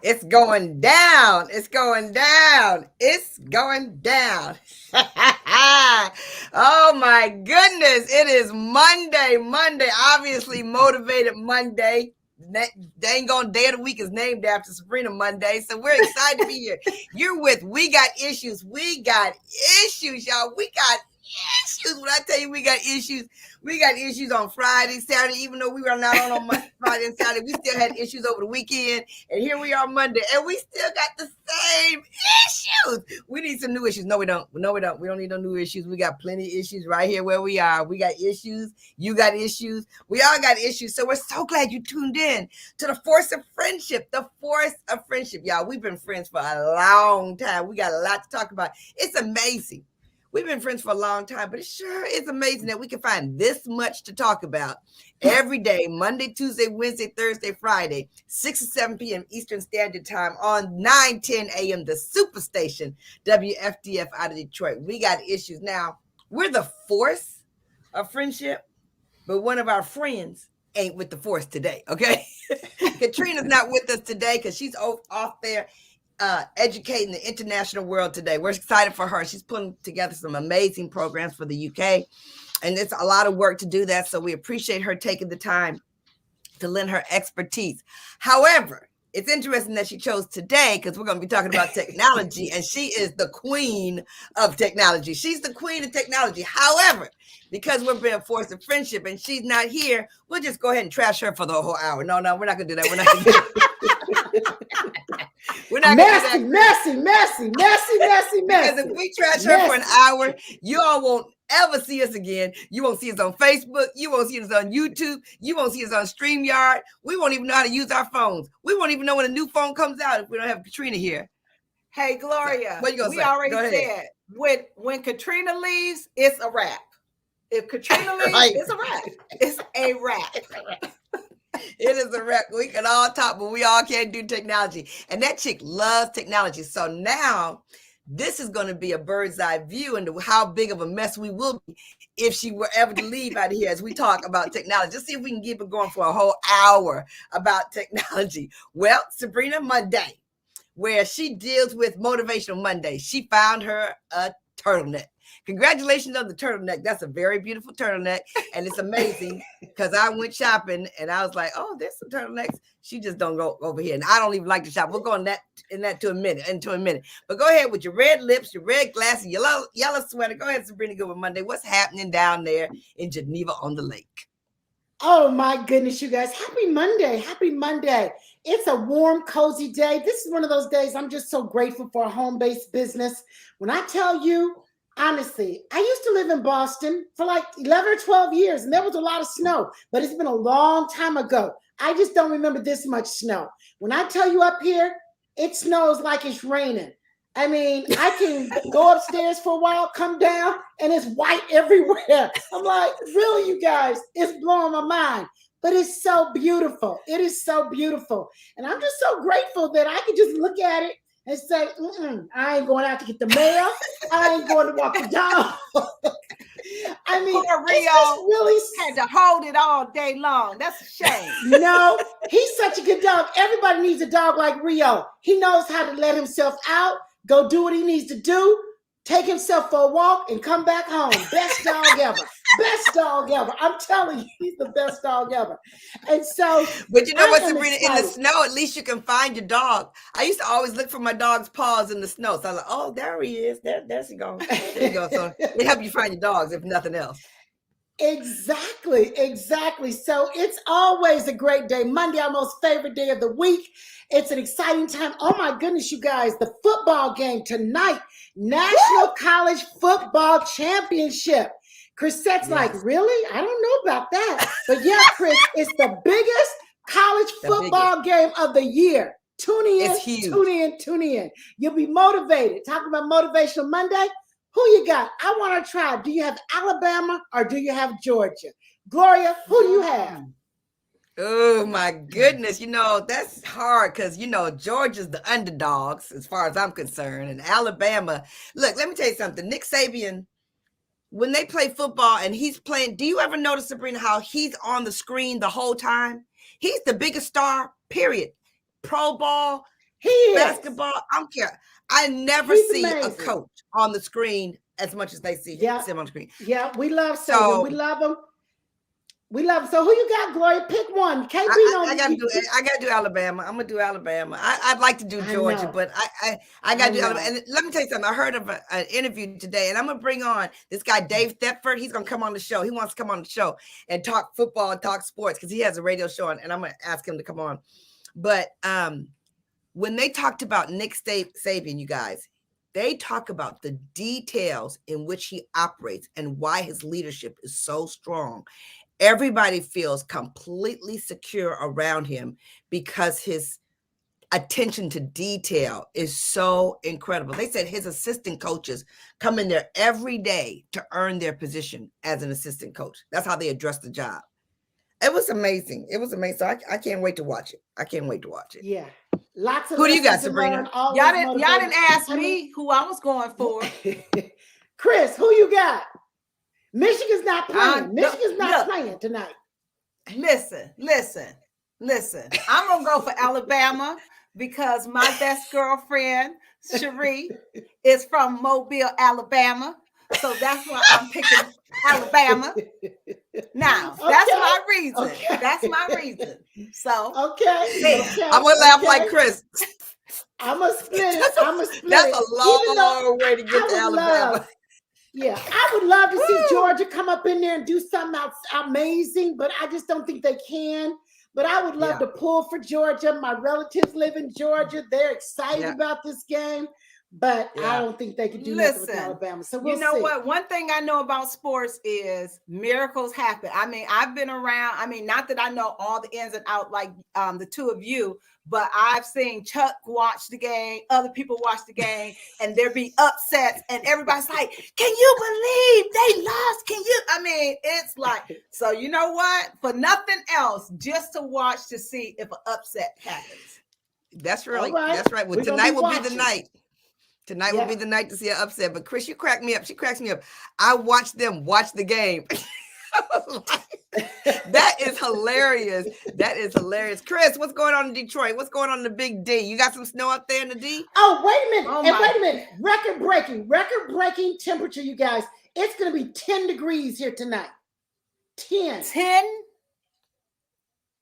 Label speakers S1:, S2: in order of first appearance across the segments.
S1: It's going down. It's going down. It's going down. Oh my goodness. It is Monday. Monday. Obviously, Motivated Monday. Dang on day of the week is named after Sabrina Monday. So we're excited to be here. You're with We Got Issues. We got issues, y'all. We got issues. When I tell you we got issues on Friday, Saturday, even though we were not on Monday, Friday, and Saturday, we still had issues over the weekend. And here we are Monday, and we still got the same issues. We need some new issues. No, we don't. No, we don't. We don't need no new issues. We got plenty of issues right here where we are. We got issues. You got issues. We all got issues. So we're so glad you tuned in to the Force of Friendship. The Force of Friendship, y'all. We've been friends for a long time. We got a lot to talk about. It's amazing. We've been friends for a long time, but it sure is amazing that we can find this much to talk about every day, Monday, Tuesday, Wednesday, Thursday, Friday, 6 or 7 p.m. Eastern Standard Time on 9:10 a.m. the Superstation, WFDF out of Detroit. We got issues. Now, we're the force of friendship, but one of our friends ain't with the force today, okay? Caterina's not with us today because she's off there educating the international world today. We're excited for her. She's putting together some amazing programs for the UK, and it's a lot of work to do that. So we appreciate her taking the time to lend her expertise. However, it's interesting that she chose today because we're going to be talking about technology, and she is the queen of technology. She's the queen of technology. However, because we're being forced of friendship and she's not here, we'll just go ahead and trash her for the whole hour. No, we're not going to do that. We're not going to do that. We're not
S2: messy.
S1: Because if we trash her for an hour, you all won't ever see us again. You won't see us on Facebook. You won't see us on YouTube. You won't see us on StreamYard. We won't even know how to use our phones. We won't even know when a new phone comes out if we don't have Caterina here.
S3: Hey, Gloria,
S1: what you gonna
S3: we
S1: say?
S3: already said when Caterina leaves, it's a wrap. If Caterina leaves, right. It's a wrap. It's a wrap.
S1: It is a wrap. We can all talk, but we all can't do technology. And that chick loves technology. So now this is going to be a bird's eye view into how big of a mess we will be if she were ever to leave out of here as we talk about technology. Let's see if we can keep it going for a whole hour about technology. Well, Sabrina Monday, where she deals with Motivational Monday. She found her a turtleneck. Congratulations on the turtleneck. That's a very beautiful turtleneck. And it's amazing because I went shopping and I was like, oh, there's some turtlenecks. She just don't go over here. And I don't even like to shop. We'll go into a minute. But go ahead with your red lips, your red glasses, yellow sweater. Go ahead, Sabrina Goodwin Monday. What's happening down there in Geneva on the Lake?
S2: Oh my goodness, you guys. Happy Monday. Happy Monday. It's a warm, cozy day. This is one of those days I'm just so grateful for a home-based business. When I tell you, honestly, I used to live in Boston for like 11 or 12 years, and there was a lot of snow, but it's been a long time ago. I just don't remember this much snow. When I tell you up here, it snows like it's raining. I mean, I can go upstairs for a while, come down, and it's white everywhere. I'm like, really, you guys? It's blowing my mind. But it's so beautiful. It is so beautiful. And I'm just so grateful that I can just look at it and say, I ain't going out to get the mail. I ain't going to walk the dog. I mean,
S3: poor Rio really had to hold it all day long. That's a shame.
S2: No, he's such a good dog. Everybody needs a dog like Rio. He knows how to let himself out, go do what he needs to do, take himself for a walk, and come back home. Best dog ever. Best dog ever. I'm telling you, he's the best dog ever. And so,
S1: but you know what, Sabrina, in the snow, at least you can find your dog. I used to always look for my dog's paws in the snow. So I was like, oh, there he is. There she goes. There you go. So it helps you find your dogs, if nothing else.
S2: Exactly. So it's always a great day. Monday, our most favorite day of the week. It's an exciting time. Oh my goodness, you guys, the football game tonight, National College Football Championship. Crisette's like, really? I don't know about that. But yeah, Chris, it's the biggest college football game of the year. Tune in,
S1: it's huge.
S2: Tune in. You'll be motivated. Talking about Motivational Monday. Who you got? I want to try. Do you have Alabama or do you have Georgia? Gloria, who do you have?
S1: Oh my goodness. You know, that's hard because, you know, Georgia's the underdogs as far as I'm concerned. And Alabama, look, let me tell you something. Nick Saban, when they play football and he's playing, do you ever notice, Sabrina, how he's on the screen the whole time? He's the biggest star, period. Pro Bowl,
S2: He is.
S1: Basketball, I don't care. I never
S2: He's
S1: see
S2: amazing.
S1: a coach on the screen as much as they see him on the screen.
S2: Yeah, we love Saban. We love him. We love him. So who you got, Gloria? Pick one. KB
S1: I gotta do Alabama. I'm gonna do Alabama. I'd like to do Georgia, but I gotta do Alabama. And let me tell you something. I heard of an interview today, and I'm gonna bring on this guy, Dave Thetford. He's gonna come on the show. He wants to come on the show and talk football and talk sports because he has a radio show, and I'm gonna ask him to come on. But when they talked about Nick Saban, you guys, they talk about the details in which he operates and why his leadership is so strong. Everybody feels completely secure around him because his attention to detail is so incredible. They said his assistant coaches come in there every day to earn their position as an assistant coach. That's how they address the job. It was amazing. It was amazing. So I can't wait to watch it. I can't wait to watch it.
S2: Yeah. Lots of
S1: who do you got, Sabrina?
S3: Y'all didn't ask me who I was going for.
S2: Chris, who you got? Michigan's not playing. Michigan's not playing tonight.
S3: Listen. I'm gonna go for Alabama because my best girlfriend, Cherie, is from Mobile, Alabama. So that's why I'm picking Alabama. Now, that's my reason. Okay. That's my reason. So
S1: I'm gonna laugh like Chris.
S2: I'm gonna split it.
S1: That's a long way to get to Alabama.
S2: I would love to see Georgia come up in there and do something amazing, but I just don't think they can. But I would love to pull for Georgia. My relatives live in Georgia. They're excited about this game. But I don't think they can do nothing with Alabama. So we'll see.
S3: What? One thing I know about sports is miracles happen. I mean, I've been around. I mean, not that I know all the ins and outs like the two of you, but I've seen Chuck watch the game, other people watch the game, and there be upsets, and everybody's like, "Can you believe they lost? Can you?" I mean, it's like, so you know what? For nothing else, just to watch to see if an upset happens.
S1: That's right. That's right. Well, tonight will be the night. Tonight will be the night to see an upset. But Chris, you crack me up. She cracks me up. I watched them watch the game. That is hilarious. That is hilarious. Chris, what's going on in Detroit? What's going on in the Big D? You got some snow up there in the D?
S2: Oh, wait a minute. Wait a minute. Record-breaking temperature, you guys. It's going to be 10 degrees here tonight. 10.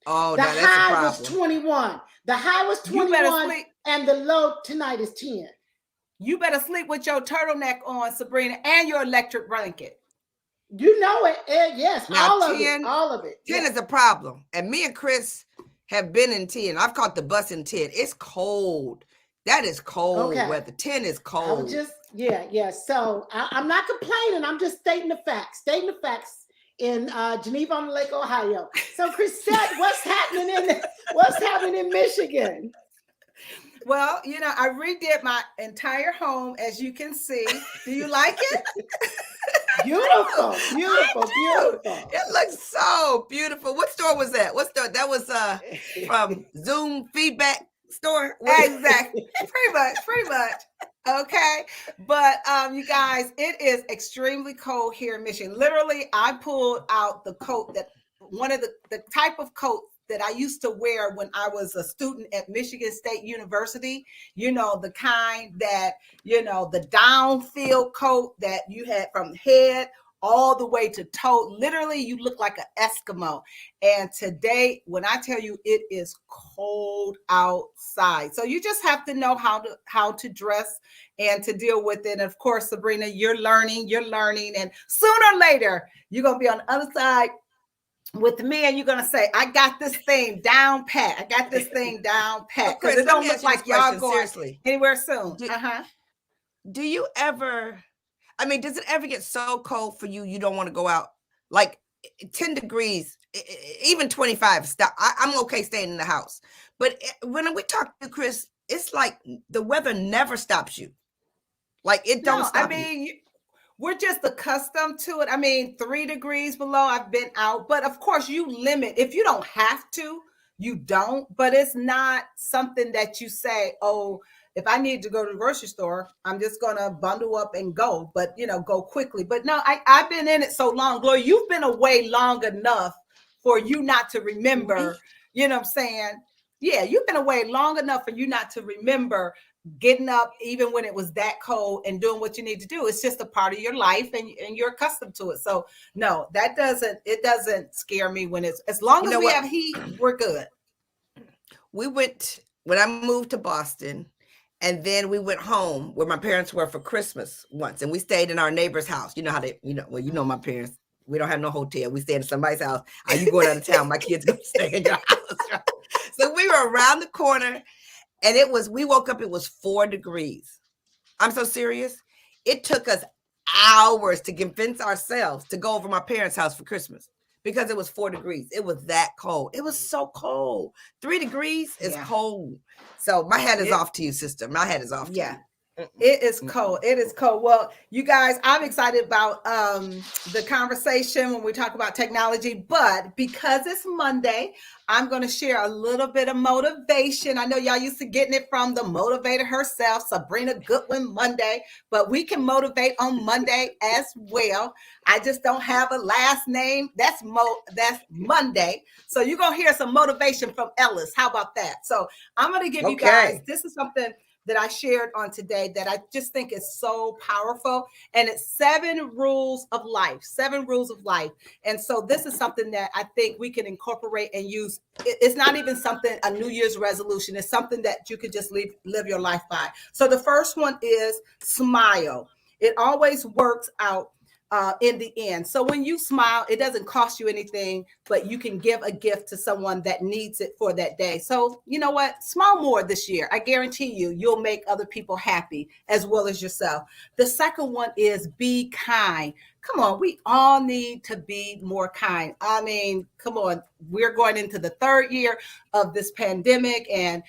S1: Oh,
S2: the
S1: that's
S2: high
S1: a problem.
S2: was 21. The high was 21, and the low tonight is 10.
S3: You better sleep with your turtleneck on, Sabrina, and your electric blanket.
S2: You know it. Yes,
S1: now,
S2: all of it.
S1: 10 is a problem. And me and Chris have been in 10. I've caught the bus in 10. It's cold. That is cold weather. 10 is cold.
S2: So I'm not complaining. I'm just stating the facts. In Geneva on the Lake, Ohio. So, Crisette, what's happening in Michigan?
S3: Well, you know, I redid my entire home, as you can see. Do you like it?
S2: Beautiful.
S1: It looks so beautiful. What store was that? What store? That was from Zoom Feedback Store.
S3: Exactly. Pretty much. Okay. But you guys, it is extremely cold here in Michigan. Literally, I pulled out the coat one of the type of coat that I used to wear when I was a student at Michigan State University, you know, the kind that, you know, the downfield coat that you had from head all the way to toe. Literally, you look like an Eskimo. And today, when I tell you it is cold outside, so you just have to know how to dress and to deal with it. And of course, Sabrina, you're learning, and sooner or later, you're going to be on the other side with me, and you're gonna say, "I got this thing down pat. Because it don't look like y'all going seriously anywhere soon."
S1: Do you ever? I mean, does it ever get so cold for you? You don't want to go out, like 10 degrees, even 25. Stop. I'm okay staying in the house. But when we talk to Chris, it's like the weather never stops you. Like it don't stop.
S3: I mean. We're just accustomed to it. I mean, 3 degrees below, I've been out. But of course, you limit. If you don't have to, you don't. But it's not something that you say, oh, if I need to go to the grocery store, I'm just going to bundle up and go. But, you know, go quickly. But no, I've been in it so long. Gloria, you've been away long enough for you not to remember, you know what I'm saying, Yeah, you've been away long enough for you not to remember getting up even when it was that cold and doing what you need to do. It's just a part of your life, and you're accustomed to it. So no, it doesn't scare me when it's, as long as we have heat, we're good.
S1: We went, when I moved to Boston, and then we went home where my parents were for Christmas once, and we stayed in our neighbor's house. You know how they, my parents, we don't have no hotel. We stayed in somebody's house. Are you going out of town? My kids going to stay in your house. Right? So we were around the corner, and we woke up, it was 4 degrees. I'm so serious. It took us hours to convince ourselves to go over my parents' house for Christmas because it was 4 degrees. It was that cold. It was so cold. 3 degrees is cold. So my hat is off to you, sister. My hat is off to you.
S3: It is cold. It is cold. Well, you guys, I'm excited about the conversation when we talk about technology, but because it's Monday, I'm going to share a little bit of motivation. I know y'all used to getting it from the motivator herself, Sabrina Goodwin Monday, but we can motivate on Monday as well. I just don't have a last name. That's Monday. So you're going to hear some motivation from Ellis. How about that? So I'm going to give you guys, this is something that I shared on today that I just think is so powerful. And it's 7 rules of life, 7 rules of life. And so this is something that I think we can incorporate and use. It's not even something, a New Year's resolution. It's something that you could just live your life by. So the first one is smile. It always works out in the end. So when you smile, it doesn't cost you anything, but you can give a gift to someone that needs it for that day. So you know what? Smile more this year. I guarantee you'll make other people happy as well as yourself. The second one is be kind. Come on, we all need to be more kind. I mean, come on, we're going into the 3rd year of this pandemic, and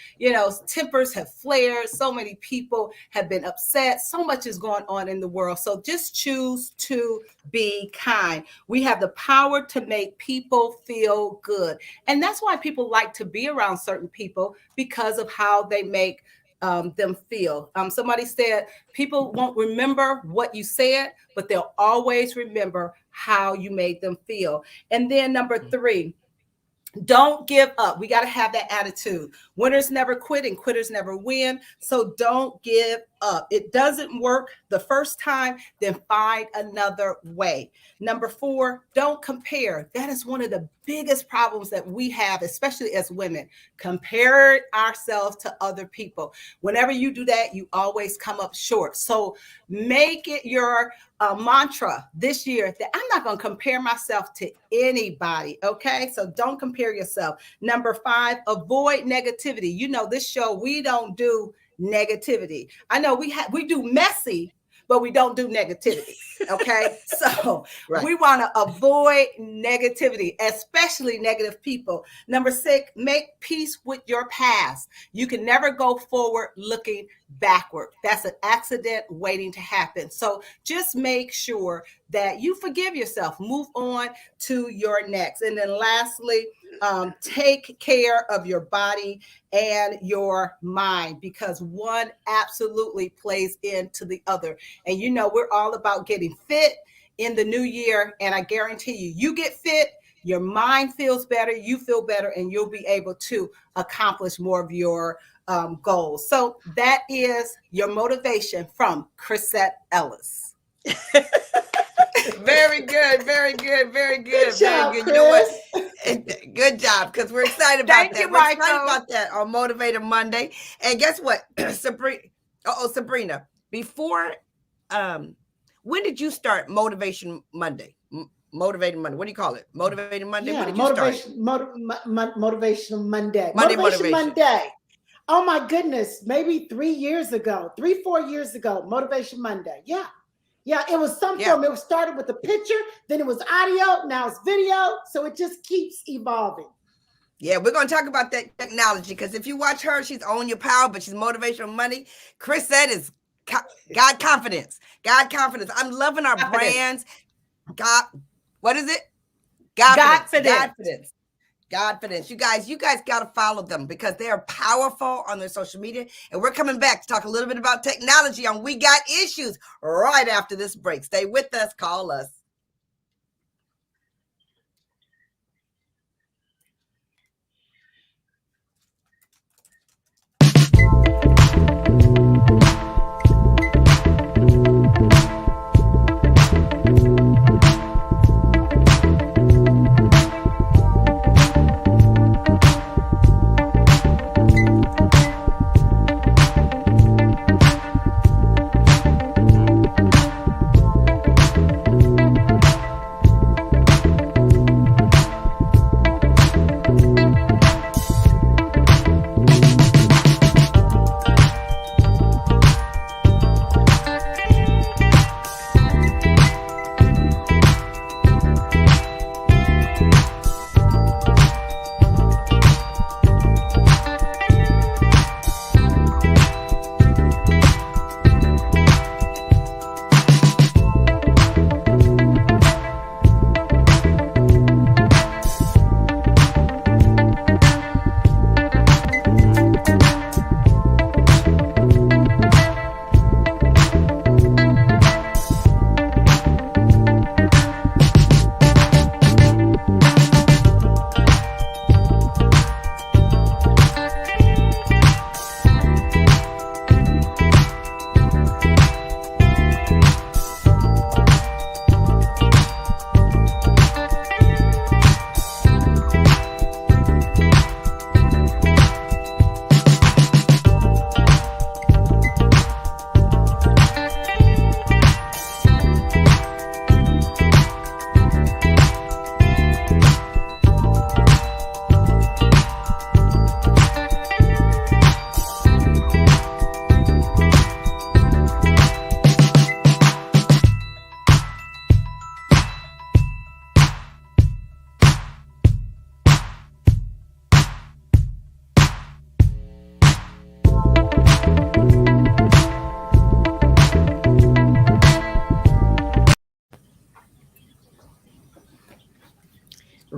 S3: tempers have flared. So many people have been upset. So much is going on in the world. So just choose to be kind. We have the power to make people feel good. And that's why people like to be around certain people, because of how they make them feel. Somebody said people won't remember what you said, but they'll always remember how you made them feel. And then number 3, don't give up. We got to have that attitude. Winners never quit and quitters never win. So don't give up. It doesn't work the first time, then find another way. Number 4, don't compare. That is one of the biggest problems that we have, especially as women, compare ourselves to other people. Whenever you do that, you always come up short. So make it your mantra this year that I'm not going to compare myself to anybody. Okay. So don't compare yourself. Number 5, avoid negativity. This show, we don't do negativity. I know we do messy, but we don't do negativity. Okay. So we want to avoid negativity, especially negative people. Number 6, make peace with your past. You can never go forward looking backward. That's an accident waiting to happen. So just make sure that you forgive yourself, move on to your next. And then lastly, take care of your body and your mind, because one absolutely plays into the other. And we're all about getting fit in the new year. And I guarantee you get fit, your mind feels better, you feel better, and you'll be able to accomplish more of your goals. So that is your motivation from Crisette Ellis.
S1: Very good, very good, very good,
S2: Good job,
S1: very good. You know what?
S2: Chris.
S1: Good job, because we're excited about that.
S3: You,
S1: we're excited about that on Motivator Monday. And guess what, Sabrina? Before, when did you start Motivation Monday? Motivating Monday. What do you call it? Motivating Monday.
S2: Yeah,
S1: when did you start?
S2: Motivational Monday.
S1: Motivation
S2: Monday. Oh my goodness, maybe 3 years ago, 3-4 years ago, Motivation Monday. Yeah, it was some form. It started with a picture, then it was audio, now it's video. So it just keeps evolving.
S1: Yeah, we're going to talk about that technology, because if you watch her, she's Own Your Power, but she's Motivational Money. Crisette is God Confidence. God Confidence. I'm loving our brands. What is it? Godfidence. Godfidence. You guys got to follow them, because they are powerful on their social media. And we're coming back to talk a little bit about technology on We Got Issues right after this break. Stay with us. Call us.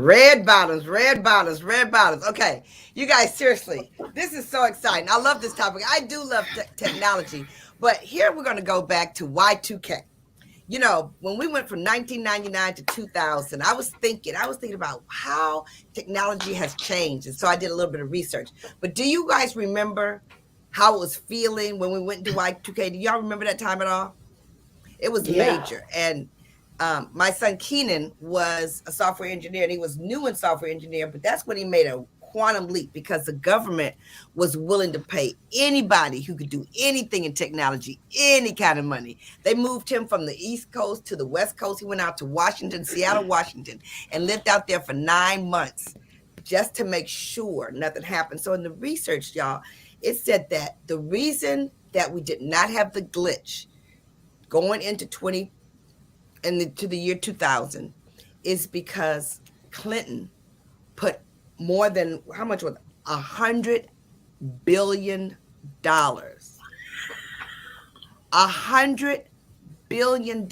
S1: Red bottoms, red bottoms, red bottoms. Okay, you guys, seriously, this is so exciting. I love this topic. I do love technology, but here we're going to go back to Y2K. You know, when we went from 1999 to 2000, I was thinking about how technology has changed. And so I did a little bit of research. But do you guys remember how it was feeling when we went to Y2K? Do y'all remember that time at all? It was major. And my son Keenan was a software engineer, and he was new in software engineer, but that's when he made a quantum leap because the government was willing to pay anybody who could do anything in technology, any kind of money. They moved him from the East Coast to the West Coast. He went out to Washington, Seattle, Washington, and lived out there for 9 months just to make sure nothing happened. So in the research, y'all, it said that the reason that we did not have the glitch going into to the year 2000 is because Clinton put more than, how much was it? $100 billion. $100 billion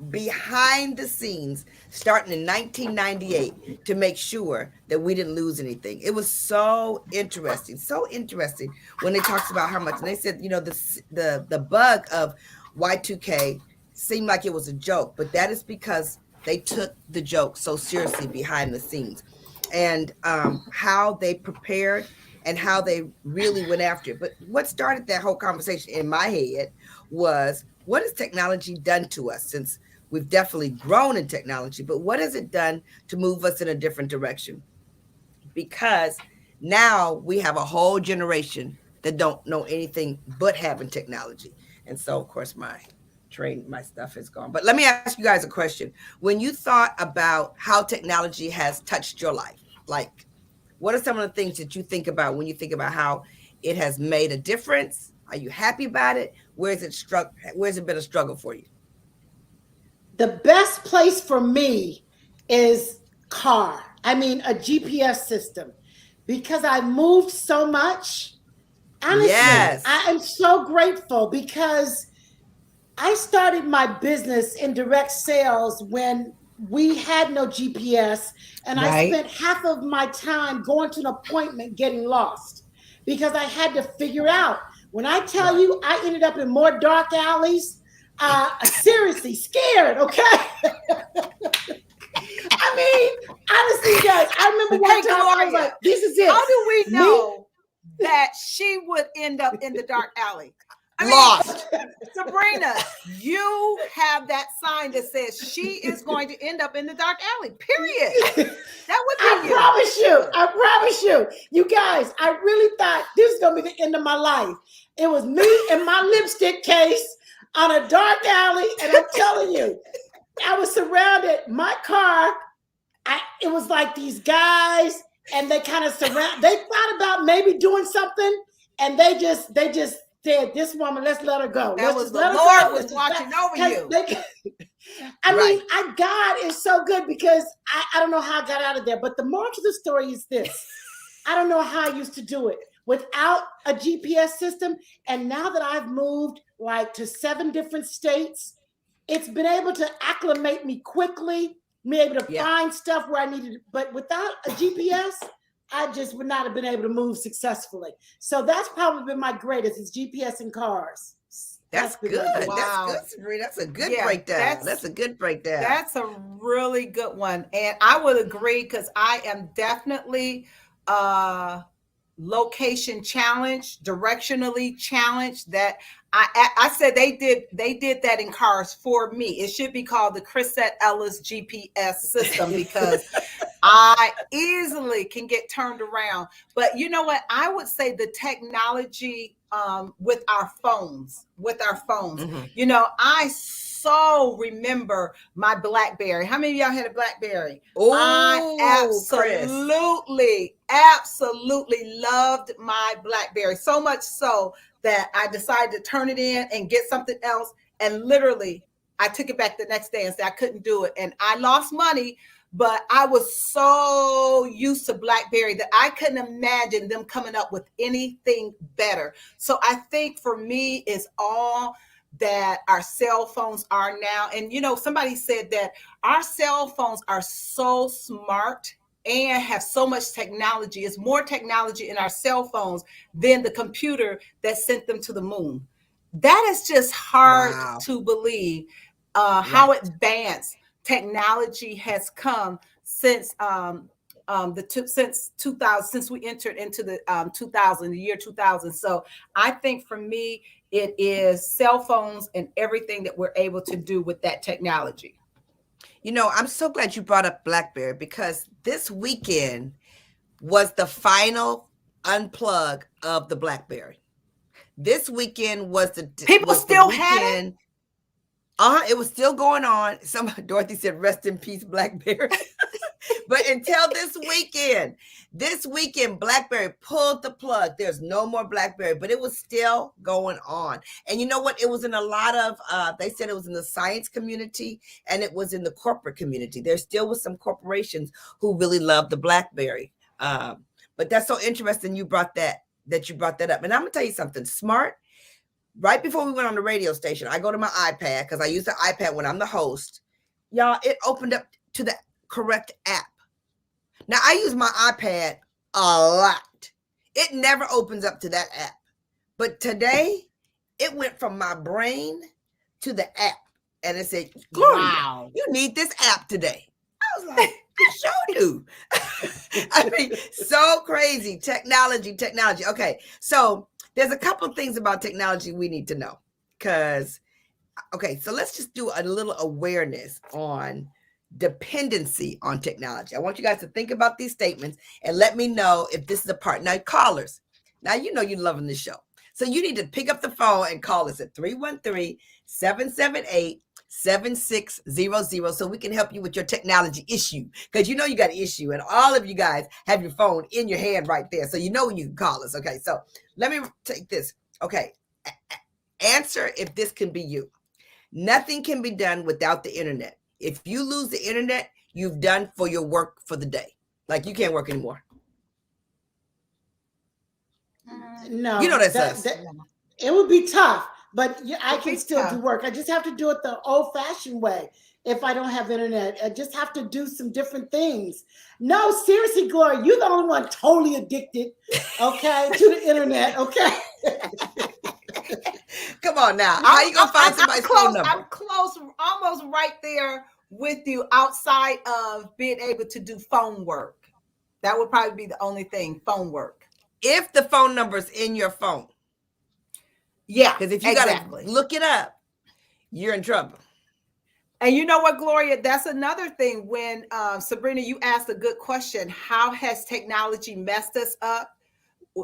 S1: behind the scenes, starting in 1998, to make sure that we didn't lose anything. It was so interesting when they talked about how much, and they said, you know, the bug of Y2K seemed like it was a joke, but that is because they took the joke so seriously behind the scenes, and how they prepared and how they really went after it. But what started that whole conversation in my head was, what has technology done to us? Since we've definitely grown in technology, but what has it done to move us in a different direction? Because now we have a whole generation that don't know anything but having technology. And so, of course, my stuff is gone. But let me ask you guys a question. When you thought about how technology has touched your life, like, what are some of the things that you think about when you think about how it has made a difference? Are you happy about it? Where's it been a struggle for you?
S2: The best place for me is car. I mean, a GPS system, because I moved so much. Honestly, yes. I am so grateful because I started my business in direct sales when we had no GPS, and I spent half of my time going to an appointment getting lost because I had to figure out. When I tell you, I ended up in more dark alleys, seriously scared, okay? I mean, honestly, guys, I remember one time I was like, this is it.
S3: How do we know that she would end up in the dark alley?
S1: Lost.
S3: Sabrina, you have that sign that says she is going to end up in the dark alley, period. That would be
S2: I promise you. You guys, I really thought this was going to be the end of my life. It was me and my lipstick case on a dark alley, and I'm telling you, I was surrounded. My car, it was like these guys, and they kind of they thought about maybe doing something, and they just said, this woman, let's let her go.
S3: That was the Lord was watching over you.
S2: I mean, God is so good, because I don't know how I got out of there. But the moral to the story is this. I don't know how I used to do it without a GPS system. And now that I've moved like to 7 different states, it's been able to acclimate me quickly, be able to find stuff where I needed. But without a GPS, I just would not have been able to move successfully. So that's probably been my greatest, is GPS in cars.
S1: That's good. Wow. That's good, Sabrina. That's a good breakdown. That's a good breakdown.
S3: That's a really good one. And I would agree, because I am definitely location challenged, directionally challenged. That I said they did that in cars for me. It should be called the Crisette Ellis GPS system, because I easily can get turned around. But you know what? I would say the technology with our phones. Mm-hmm. You know, I so remember my BlackBerry. How many of y'all had a BlackBerry?
S1: Oh,
S3: I absolutely loved my BlackBerry, so much so that I decided to turn it in and get something else. And literally, I took it back the next day and said I couldn't do it. And I lost money, but I was so used to BlackBerry that I couldn't imagine them coming up with anything better. So I think for me, it's all that our cell phones are now. And, you know, somebody said that our cell phones are so smart and have so much technology. It's more technology in our cell phones than the computer that sent them to the moon. That is just hard to believe how advanced technology has come since since 2000, since we entered into the 2000, the year 2000. So I think for me, it is cell phones and everything that we're able to do with that technology.
S1: You know, I'm so glad you brought up BlackBerry, because this weekend was the final unplug of the BlackBerry. This weekend was the
S3: people still had it.
S1: It was still going on. Dorothy said, "Rest in peace, BlackBerry." But until this weekend, BlackBerry pulled the plug. There's no more BlackBerry, but it was still going on. And you know what? It was in a lot of, they said it was in the science community and it was in the corporate community. There still was some corporations who really loved the BlackBerry. But that's so interesting you brought that up. And I'm gonna tell you something smart. Right before we went on the radio station, I go to my iPad because I use the iPad when I'm the host. Y'all, it opened up to the correct app. Now, I use my iPad a lot. It never opens up to that app. But today, it went from my brain to the app. And it said, "Gloria, wow, you need this app today." I was like, "I sure do." I mean, so crazy. Technology. Okay, so there's a couple of things about technology we need to know. So let's just do a little awareness on dependency on technology. I want you guys to think about these statements and let me know if this is a part. Now, callers, now you know you're loving this show. So you need to pick up the phone and call us at 313-778-7600 so we can help you with your technology issue, because you know you got an issue and all of you guys have your phone in your hand right there. So you know you can call us. Okay, so let me take this. Okay, answer if this can be you. Nothing can be done without the internet. If you lose the internet, you've done for your work for the day. Like you can't work anymore.
S2: No,
S1: you know that
S2: it would be tough, but I can still do work. I just have to do it the old-fashioned way. If I don't have internet, I just have to do some different things. No, seriously, Gloria, you're the only one totally addicted, okay, to the internet, okay?
S1: Come on now. How you gonna find somebody's phone number?
S3: I'm close, almost right there with you, outside of being able to do phone work. That would probably be the only thing, phone work.
S1: If the phone number's in your phone.
S3: Yeah.
S1: Because if you gotta look it up, you're in trouble.
S3: And you know what, Gloria, that's another thing. When Sabrina, you asked a good question. How has technology messed us up?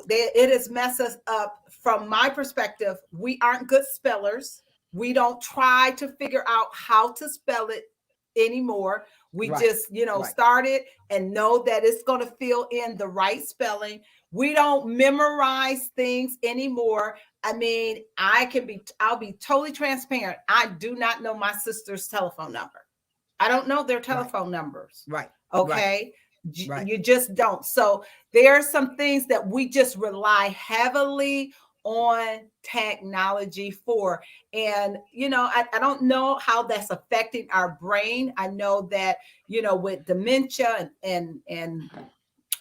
S3: It has messed us up from my perspective. We aren't good spellers. We don't try to figure out how to spell it anymore. We just, start it and know that it's going to fill in the right spelling. We don't memorize things anymore. I mean, I'll be totally transparent. I do not know my sister's telephone number. I don't know their telephone numbers.
S1: Right.
S3: Okay. Right. You just don't. So there are some things that we just rely heavily on technology for. And, I don't know how that's affecting our brain. I know that, with dementia and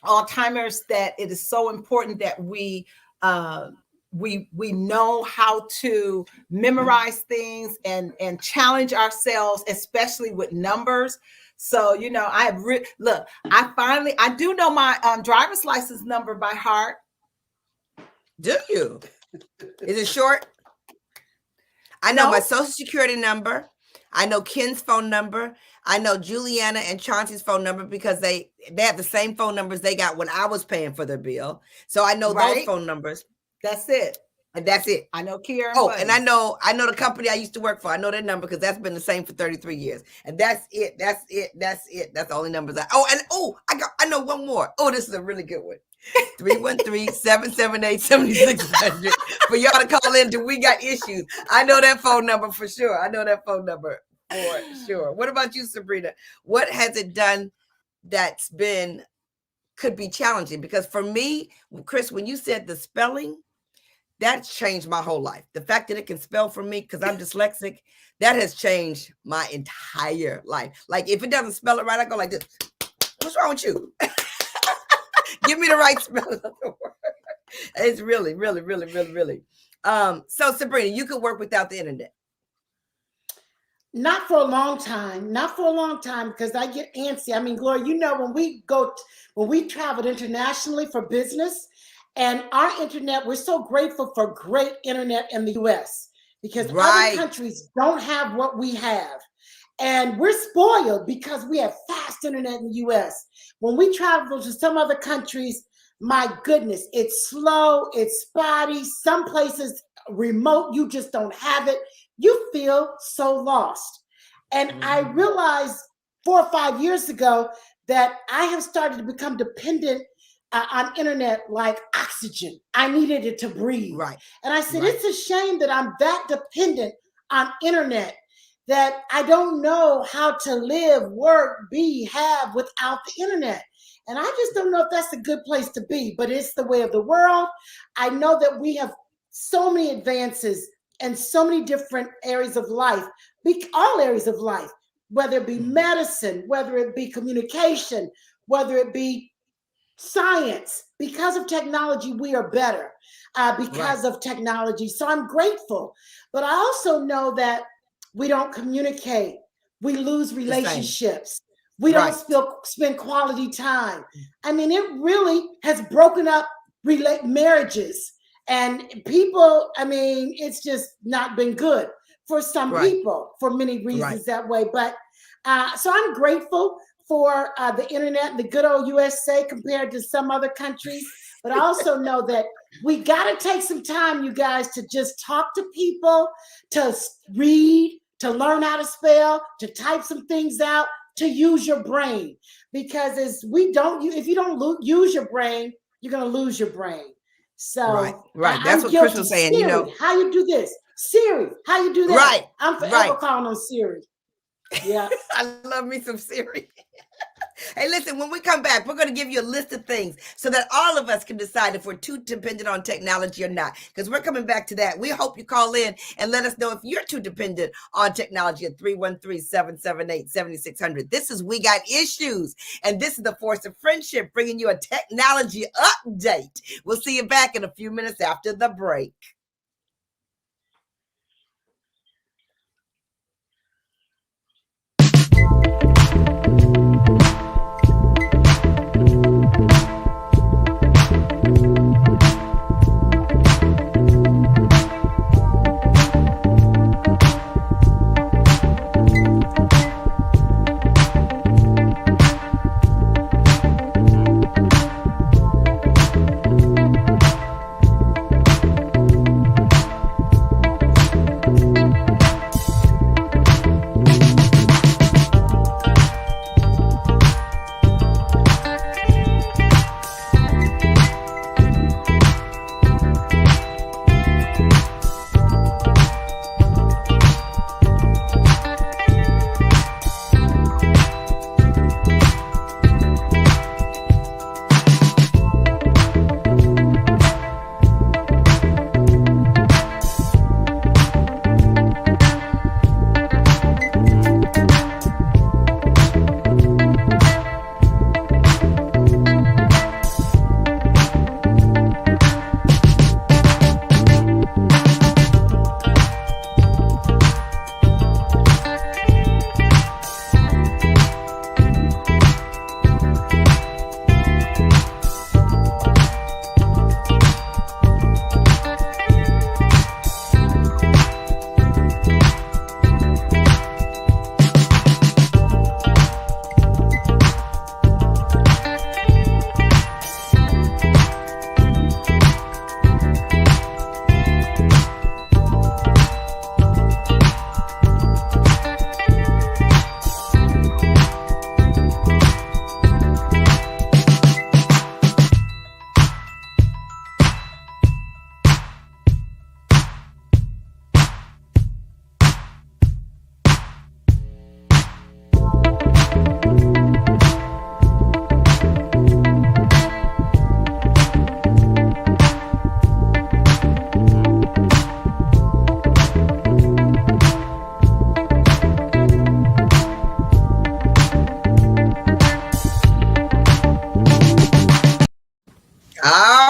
S3: Alzheimer's, that it is so important that we know how to memorize things and challenge ourselves, especially with numbers. So, I do know my driver's license number by heart.
S1: Do you? Is it short? I know my social security number. I know Ken's phone number. I know Juliana and Chauncey's phone number because they have the same phone numbers they got when I was paying for their bill. So I know those phone numbers.
S3: That's it.
S1: And that's it.
S3: I know Kira.
S1: And I know the company I used to work for. I know their number because that's been the same for 33 years. And that's it. That's the only numbers I know one more. Oh, this is a really good one. 313-778-7600 for y'all to call in till we got issues. I know that phone number for sure. What about you, Sabrina? What has it done could be challenging? Because for me, Chris, when you said the spelling, that changed my whole life. The fact that it can spell for me because I'm dyslexic, that has changed my entire life. Like if it doesn't spell it right, I go like this. What's wrong with you? Give me the right spelling of the word. It's really, really, really, really, really. So Sabrina, you could work without the internet.
S2: Not for a long time. Not for a long time, because I get antsy. I mean, Gloria, you know, when we traveled internationally for business, and our internet, we're so grateful for great internet in the US, because other countries don't have what we have. And we're spoiled because we have fast internet in the US. When we travel to some other countries, my goodness, it's slow, it's spotty. Some places remote, you just don't have it. You feel so lost. And I realized 4 or 5 years ago that I have started to become dependent on internet like oxygen. I needed it to breathe.
S1: Right.
S2: And I said, it's a shame that I'm that dependent on internet that I don't know how to live, work, be, have without the internet. And I just don't know if that's a good place to be, but it's the way of the world. I know that we have so many advances and so many different areas of life, all areas of life, whether it be medicine, whether it be communication, whether it be science. Because of technology, we are better because of technology. So I'm grateful. But I also know that we don't communicate. We lose relationships. We don't spend quality time. I mean, it really has broken up marriages. And people, I mean, it's just not been good for some people for many reasons that way. But so I'm grateful for the internet and the good old USA compared to some other countries. But I also know that we got to take some time, you guys, to just talk to people, to read, to learn how to spell, to type some things out, to use your brain. Because if you don't use your brain, you're going to lose your brain. So
S1: that's what Chris was saying.
S2: Siri,
S1: you know,
S2: how you do this? Siri, how you do that?
S1: Right.
S2: I'm forever calling on Siri. Yeah.
S1: I love me some Siri. Hey, listen, when we come back, we're going to give you a list of things so that all of us can decide if we're too dependent on technology or not, because we're coming back to that. We hope you call in and let us know if you're too dependent on technology at 313-778-7600. This is We Got Issues, and this is the Force of Friendship, bringing you a technology update. We'll see you back in a few minutes after the break.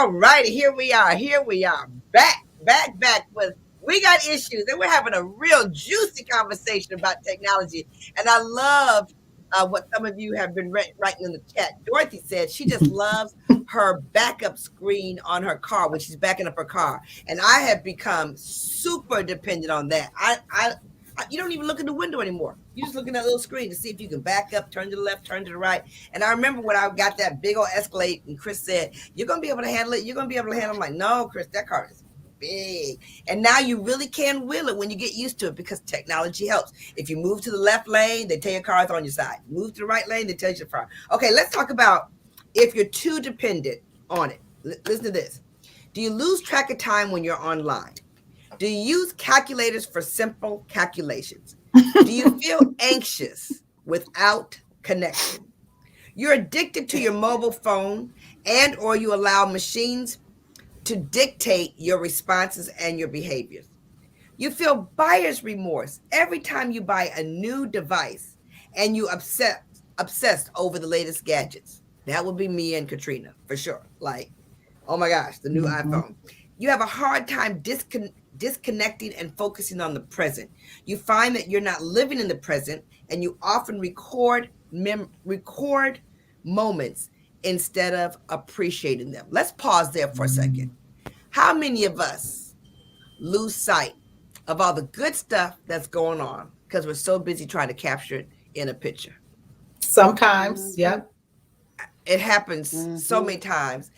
S1: All righty, here we are. Back with We Got Issues, and we're having a real juicy conversation about technology. And I love what some of you have been writing in the chat. Dorothy said she just loves her backup screen on her car when she's backing up her car, and I have become super dependent on that. You don't even look in the window anymore. You just look at that little screen to see if you can back up, turn to the left, turn to the right. And I remember when I got that big old Escalade and Chris said, "You're going to be able to handle it. You're going to be able to handle it." I'm like, "No, Chris, that car is big." And now you really can wheel it when you get used to it because technology helps. If you move to the left lane, they tell your car is on your side. Move to the right lane, they tell you your car. Okay, let's talk about if you're too dependent on it. Listen to this. Do you lose track of time when you're online? Do you use calculators for simple calculations? Do you feel anxious without connection? You're addicted to your mobile phone and or you allow machines to dictate your responses and your behaviors. You feel buyer's remorse every time you buy a new device and you obsessed over the latest gadgets. That would be me and Caterina for sure. Like, oh my gosh, the new iPhone. You have a hard time disconnecting and focusing on the present. You find that you're not living in the present and you often record moments instead of appreciating them. Let's pause there for a second. How many of us lose sight of all the good stuff that's going on because we're so busy trying to capture it in a picture?
S3: Sometimes, yeah.
S1: It happens so many times.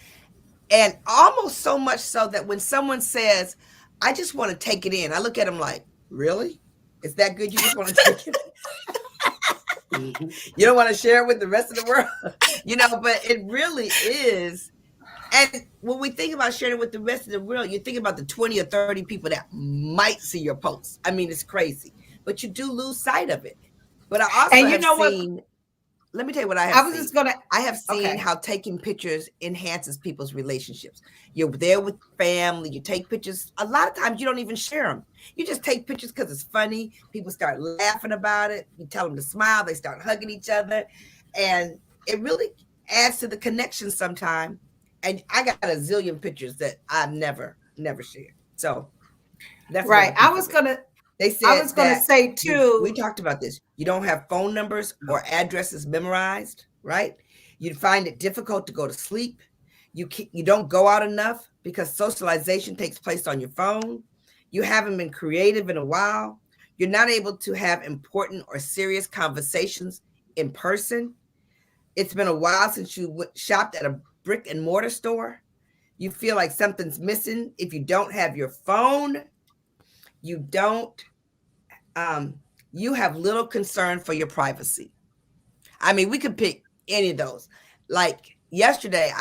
S1: And almost so much so that when someone says, "I just want to take it in," I look at them like, "Really? Is that good? You just want to take it in? You don't want to share it with the rest of the world?" But it really is. And when we think about sharing it with the rest of the world, you think about the 20 or 30 people that might see your posts. I mean, it's crazy, but you do lose sight of it. But I also have seen, let me tell you what I have seen. I have seen how taking pictures enhances people's relationships. You're there with family, you take pictures. A lot of times you don't even share them. You just take pictures because it's funny. People start laughing about it. You tell them to smile. They start hugging each other. And it really adds to the connection sometime. And I got a zillion pictures that I've never shared. So that's
S3: right. I was going to say too.
S1: We talked about this. You don't have phone numbers or addresses memorized, right? You find it difficult to go to sleep. You don't go out enough because socialization takes place on your phone. You haven't been creative in a while. You're not able to have important or serious conversations in person. It's been a while since you shopped at a brick and mortar store. You feel like something's missing if you don't have your phone. You have little concern for your privacy. I mean, we could pick any of those. Like yesterday,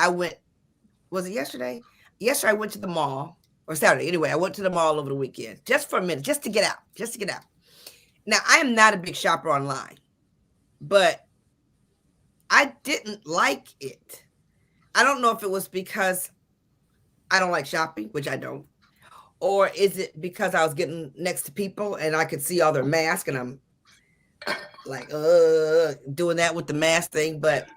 S1: was it yesterday? Yesterday, I went to the mall, or Saturday. Anyway, I went to the mall over the weekend, just for a minute, just to get out. Now, I am not a big shopper online, but I didn't like it. I don't know if it was because I don't like shopping, which I don't. Or is it because I was getting next to people and I could see all their masks and I'm like, doing that with the mask thing. But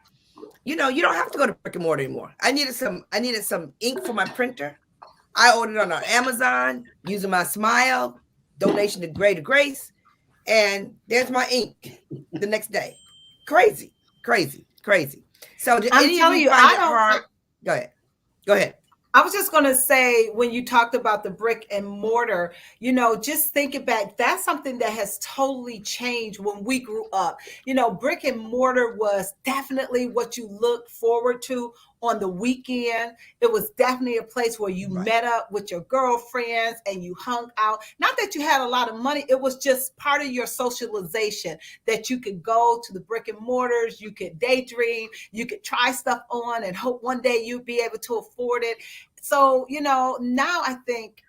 S1: you don't have to go to brick and mortar anymore. I needed some ink for my printer. I ordered on Amazon using my Smile donation to Greater Grace. And there's my ink the next day. Crazy. So
S3: I'm telling you, I don't.
S1: Hard? Go ahead.
S3: I was just going to say, when you talked about the brick and mortar, just thinking back, that's something that has totally changed when we grew up. Brick and mortar was definitely what you looked forward to on the weekend. It was definitely a place where you met up with your girlfriends and you hung out. Not that you had a lot of money. It was just part of your socialization that you could go to the brick and mortars. You could daydream. You could try stuff on and hope one day you'd be able to afford it. So, now I think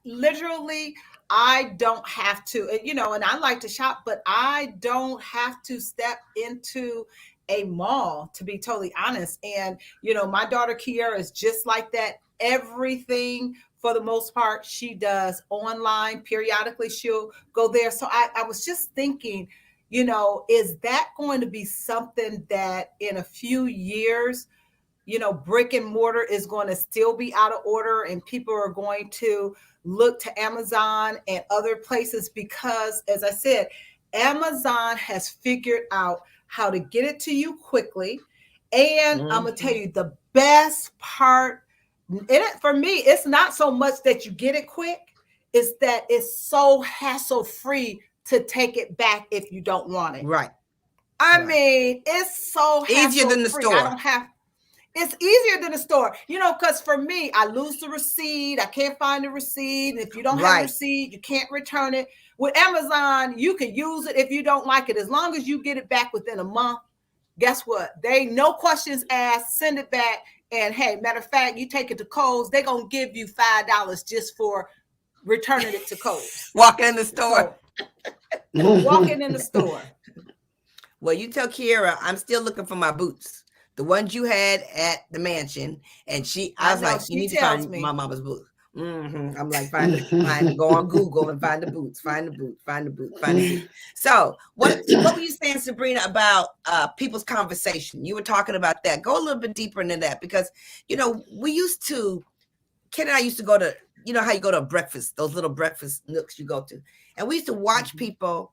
S3: literally I don't have to, and I like to shop, but I don't have to step into a mall, to be totally honest. And, my daughter Kiera is just like that. Everything, for the most part, she does online. Periodically, she'll go there. So I was just thinking, is that going to be something that in a few years brick and mortar is going to still be out of order, and people are going to look to Amazon and other places because, as I said, Amazon has figured out how to get it to you quickly. And I'm going to tell you the best part for me, it's not so much that you get it quick, it's that it's so hassle-free to take it back if you don't want it.
S1: Right.
S3: I mean, it's so
S1: easier than the store.
S3: It's easier than the store, because for me, I lose the receipt. I can't find the receipt. And if you don't have the receipt, you can't return it. With Amazon, you can use it if you don't like it. As long as you get it back within a month, guess what? No questions asked, send it back. And hey, matter of fact, you take it to Kohl's, they're going to give you $5 just for returning it to Kohl's.
S1: Walking in the store.
S3: Walking in the store.
S1: Well, you tell Kiera, I'm still looking for my boots. The ones you had at the mansion. And I was like, you need to find my mama's boots. I'm like, go on Google and find the boots, find the boots. So what were you saying, Sabrina, about people's conversation? You were talking about that. Go a little bit deeper into that because, we used to, Ken and I used to go to, how you go to a breakfast, those little breakfast nooks you go to. And we used to watch people,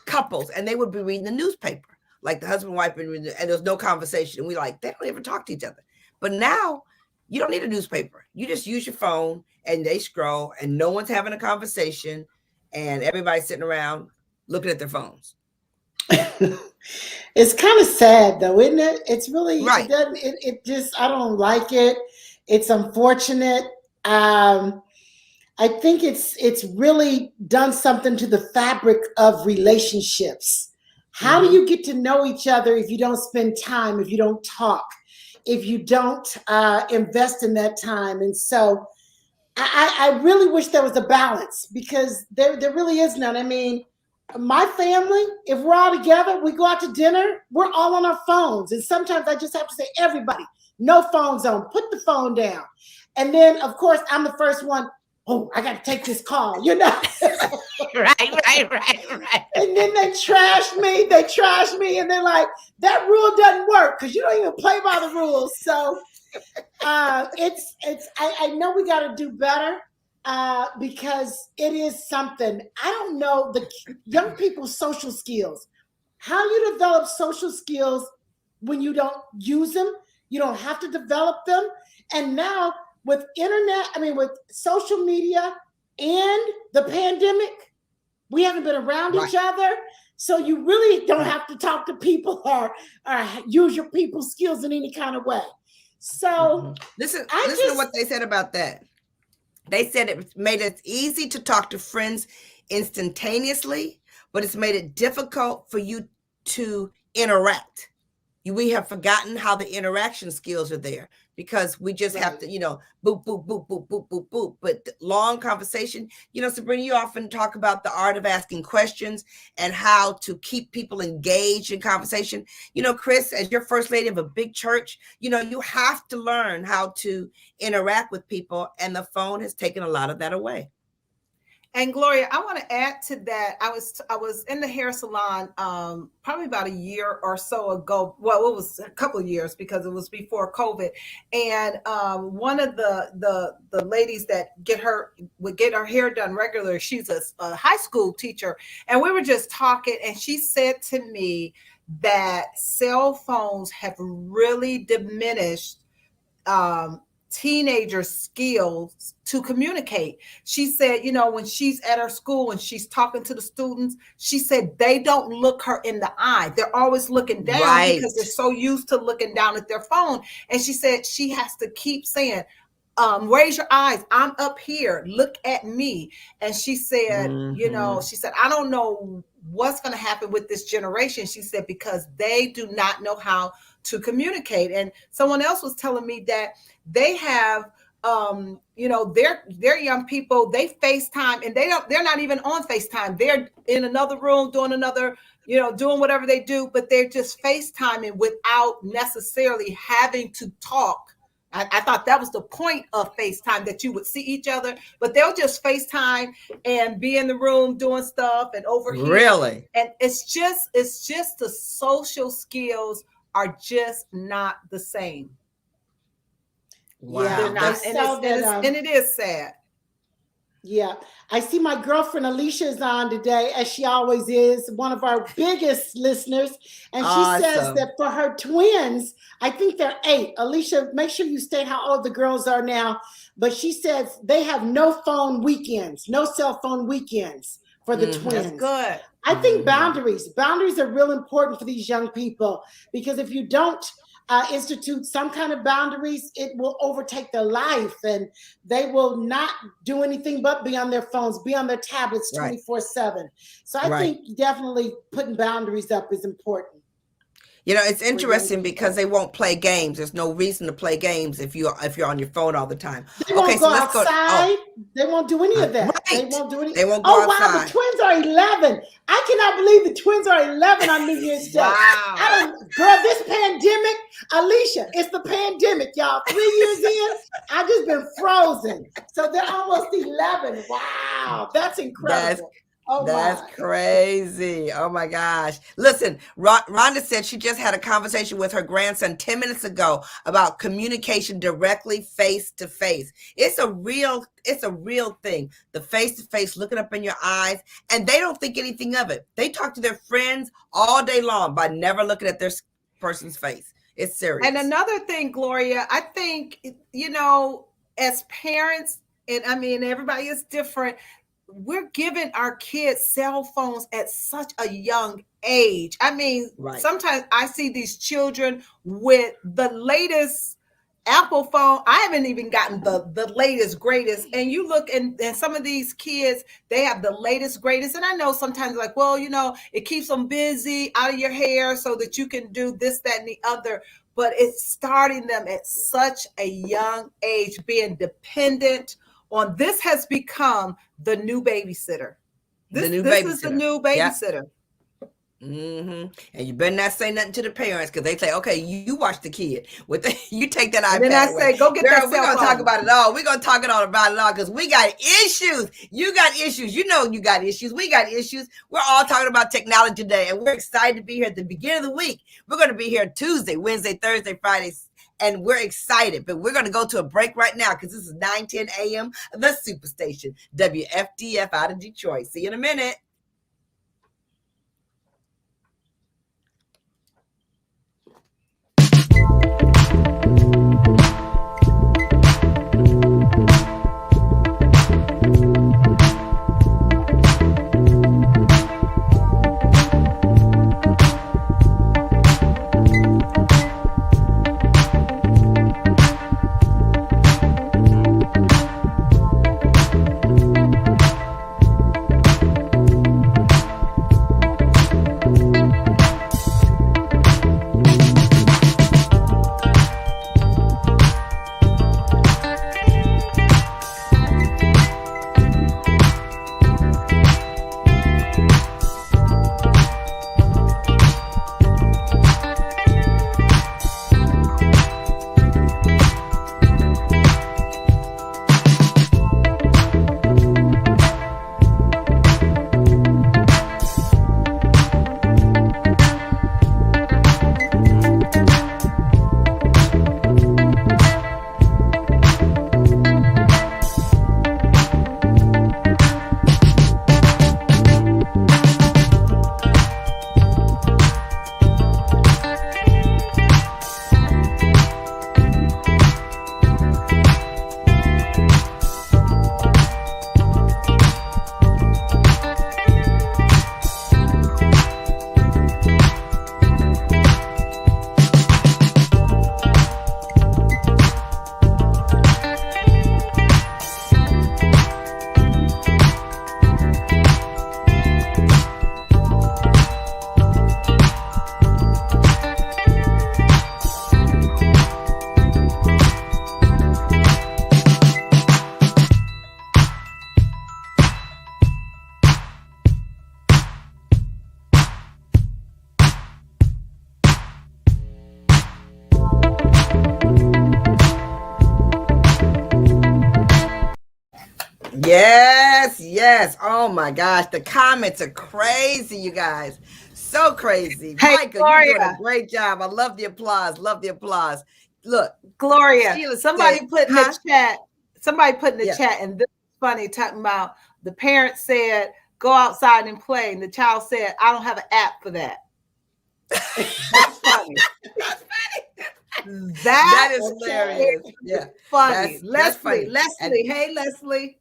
S1: couples, and they would be reading the newspaper, like the husband and wife, and there's no conversation. And we like, they don't ever talk to each other. But now, you don't need a newspaper. You just use your phone and they scroll and no one's having a conversation and everybody's sitting around looking at their phones.
S2: It's kind of sad though, isn't it? It's really,
S1: right.
S2: It just, I don't like it. It's unfortunate. I think it's really done something to the fabric of relationships. How do you get to know each other if you don't spend time, if you don't talk? If you don't invest in that time? And so I really wish there was a balance because there really is none. I mean, my family, if we're all together, we go out to dinner, we're all on our phones. And sometimes I just have to say, everybody, no phones on, put the phone down. And then, of course, I'm the first one. Oh, I got to take this call,
S1: Right.
S2: And then they trash me. And they're like, that rule doesn't work because you don't even play by the rules. So I know we got to do better because it is something. I don't know the young people's social skills, how you develop social skills when you don't use them. You don't have to develop them. And now, with with social media and the pandemic, we haven't been around each other. So you really don't have to talk to people or use your people skills in any kind of way. So
S1: listen to what they said about that. They said it made it easy to talk to friends instantaneously, but it's made it difficult for you to interact. We have forgotten how the interaction skills are there because we just have to, boop, boop, boop, boop, boop, boop, boop. But long conversation, Sabrina, you often talk about the art of asking questions and how to keep people engaged in conversation. Chris, as your first lady of a big church, you have to learn how to interact with people, and the phone has taken a lot of that away.
S3: And Gloria, I want to add to that. I was in the hair salon probably about a year or so ago. Well, it was a couple of years because it was before COVID. And one of the ladies that would get her hair done regularly, she's a high school teacher, and we were just talking, and she said to me that cell phones have really diminished teenager skills to communicate. She said, when she's at her school and she's talking to the students, she said they don't look her in the eye. They're always looking down because they're so used to looking down at their phone. And she said she has to keep saying, raise your eyes. I'm up here. Look at me. And she said, she said, I don't know what's going to happen with this generation. She said, because they do not know how to communicate. And someone else was telling me that they have, they're young people, they FaceTime, and they're not even on FaceTime. They're in another room doing doing whatever they do, but they're just FaceTiming without necessarily having to talk. I thought that was the point of FaceTime, that you would see each other, but they'll just FaceTime and be in the room doing stuff and over here.
S1: Really?
S3: And it's just the social skills are just not the same.
S2: Yeah,
S3: They're not, and it is sad.
S2: Yeah, I see my girlfriend Alicia is on today, as she always is, one of our biggest listeners. And she says that for her twins, I think they're 8. Alicia, make sure you state how old the girls are now. But she says they have no phone weekends, no cell phone weekends for the twins.
S3: That's good.
S2: I think boundaries are real important for these young people, because if you don't institute some kind of boundaries, it will overtake their life, and they will not do anything but be on their phones, be on their tablets 24/7. So I think definitely putting boundaries up is important.
S1: You know, it's interesting because they won't play games. There's no reason to play games if you're on your phone all the time.
S2: They won't go outside. They won't do any of that.
S1: Right.
S2: They won't do any.
S1: They won't go outside.
S2: Wow, the twins are 11. I cannot believe the twins are 11 on New Year's Day.
S1: Wow.
S2: Girl, this pandemic, Alicia, it's the pandemic, y'all. 3 years in, I've just been frozen. So they're almost 11. Wow, that's incredible.
S1: That's crazy. Oh my gosh. Listen, Rhonda said she just had a conversation with her grandson 10 minutes ago about communication directly face to face. It's a real thing. The face to face, looking up in your eyes, and they don't think anything of it. They talk to their friends all day long by never looking at their person's face. It's serious.
S3: And another thing, Gloria, I think, you know, as parents, and I mean, everybody is different, we're giving our kids cell phones at such a young age. I mean, sometimes I see these children with the latest Apple phone. I haven't even gotten the latest, greatest. And you look and some of these kids, they have the latest, greatest. And I know sometimes like, well, you know, it keeps them busy, out of your hair so that you can do this, that, and the other. But it's starting them at such a young age, being dependent on this has become the new babysitter. This is the new babysitter.
S1: And you better not say nothing to the parents, because they say, okay, you watch the kid. You take that iPad.
S3: And then I say, go get that cell phone.
S1: We're going to talk about it all. We're going to talk about it all because we got issues. You got issues. You know you got issues. We got issues. We're all talking about technology today, and we're excited to be here at the beginning of the week. We're going to be here Tuesday, Wednesday, Thursday, Friday, and we're excited, but we're going to go to a break right now because this is 9:10 a.m. The Superstation, WFDF out of Detroit. See you in a minute. Yes. Oh my gosh. The comments are crazy, you guys. So crazy.
S3: Hey,
S1: Micah,
S3: Gloria,
S1: you're doing a great job. I love the applause. look,
S3: Gloria,
S1: Sheila
S3: somebody
S1: said,
S3: put in the chat. Somebody put in the
S1: Yeah.
S3: chat, and this is funny, talking about the parent said, "Go outside and play," and the child said, "I don't have an app for that." That's funny.
S1: That's funny.
S3: That
S1: That is hilarious. Yeah.
S3: Funny.
S1: That's funny.
S3: Leslie. Hey, Leslie.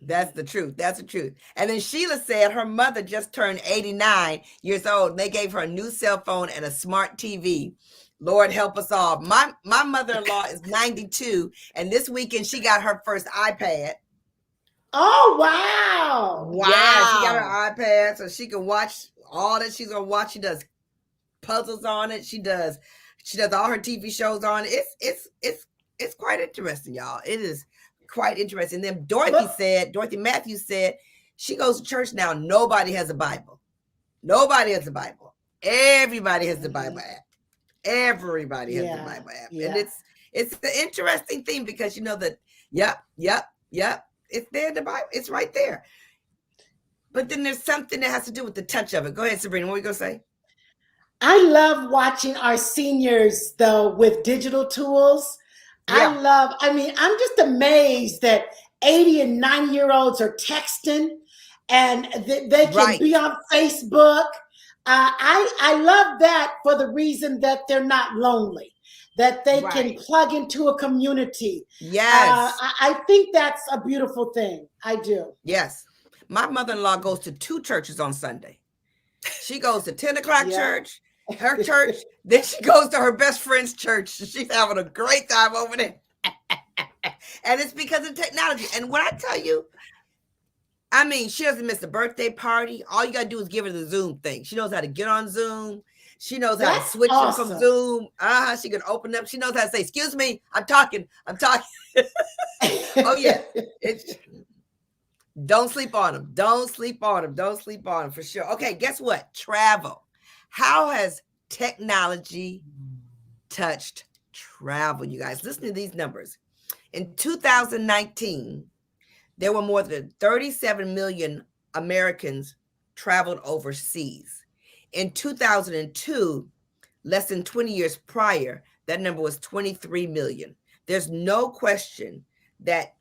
S1: That's the truth. That's the truth. And then Sheila said her mother just turned 89 years old. And they gave her a new cell phone and a smart TV. Lord help us all. My mother-in-law is 92, and this weekend she got her first iPad.
S2: Oh, wow.
S1: Yeah, she got her iPad so she can watch all that she's gonna watch. She does puzzles on it. She does all her TV shows on it. It's quite interesting, y'all. It is quite interesting. Then Dorothy Matthews said she goes to church now. Nobody has a Bible. Nobody has a Bible. Everybody has the Bible app. Everybody has the Bible app.
S2: Yeah.
S1: And it's an interesting thing because you know that, yep. It's there in the Bible. It's right there. But then there's something that has to do with the touch of it. Go ahead, Sabrina. What are you going to say?
S2: I love watching our seniors, though, with digital tools.
S1: Yeah.
S2: I'm just amazed that 80 and 90-year-olds are texting and they can be on Facebook. I love that for the reason that they're not lonely, that they can plug into a community.
S1: Yes.
S2: I think that's a beautiful thing. I do.
S1: Yes. My mother-in-law goes to 2 churches on Sunday. She goes to 10 o'clock church, her church. Then she goes to her best friend's church. She's having a great time over there. And it's because of technology. And when I tell you, I mean, she doesn't miss a birthday party. All you got to do is give her the Zoom thing. She knows how to get on Zoom. She knows how to switch from Zoom. She can open up. She knows how to say, "Excuse me, I'm talking." Oh, yeah. Don't sleep on them. Don't sleep on them. Don't sleep on them for sure. Okay, guess what? Travel. How has technology touched travel, you guys? Listen to these numbers. In 2019, there were more than 37 million Americans traveled overseas. In 2002, less than 20 years prior, that number was 23 million. There's no question that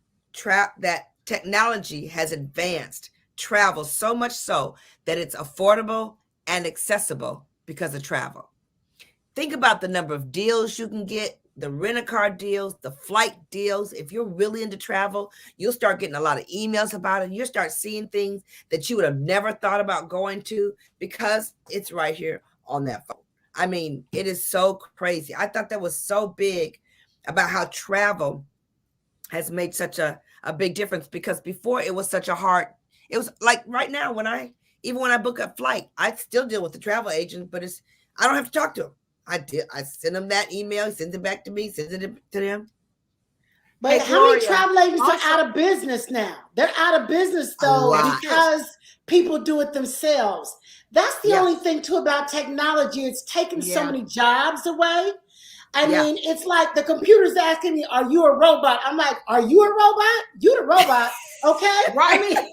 S1: that technology has advanced travel so much so that it's affordable and accessible because of travel. Think about the number of deals you can get, the rent-a-car deals, the flight deals. If you're really into travel, you'll start getting a lot of emails about it. You'll start seeing things that you would have never thought about going to because it's right here on that phone. I mean, it is so crazy. I thought that was so big about how travel has made such a big difference, because before it was such a hard, it was like right now when I book a flight, I still deal with the travel agent, but I don't have to talk to them. I send them that email, he sends it back to me, sends it to them.
S2: But how many travel agents are out of business now? They're out of business though because people do it themselves. That's the only thing too about technology. It's taken so many jobs away. I mean, it's like the computer's asking me, "Are you a robot?" I'm like, "Are you a robot? You the robot, okay?"
S3: Right.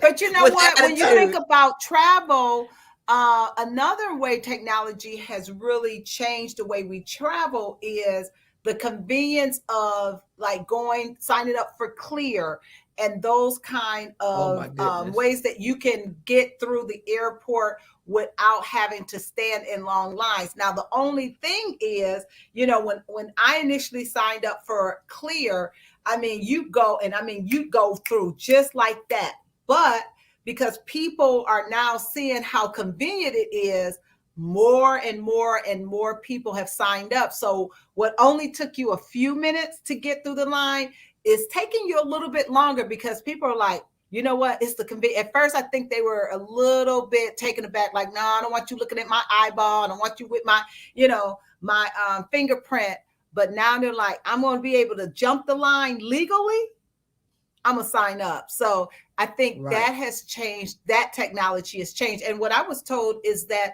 S3: But you know what? When you think about travel, another way technology has really changed the way we travel is the convenience of like signing up for Clear and those kind of ways that you can get through the airport without having to stand in long lines. Now, the only thing is, you know, when I initially signed up for Clear, I mean, you go through just like that. But because people are now seeing how convenient it is, more and more and more people have signed up. So what only took you a few minutes to get through the line is taking you a little bit longer because people are like, you know what? It's the convenience. At first, I think they were a little bit taken aback, like, no, I don't want you looking at my eyeball. I don't want you with my, my fingerprint. But now they're like, I'm going to be able to jump the line legally. I'm going to sign up. So I think that has changed. That technology has changed. And what I was told is that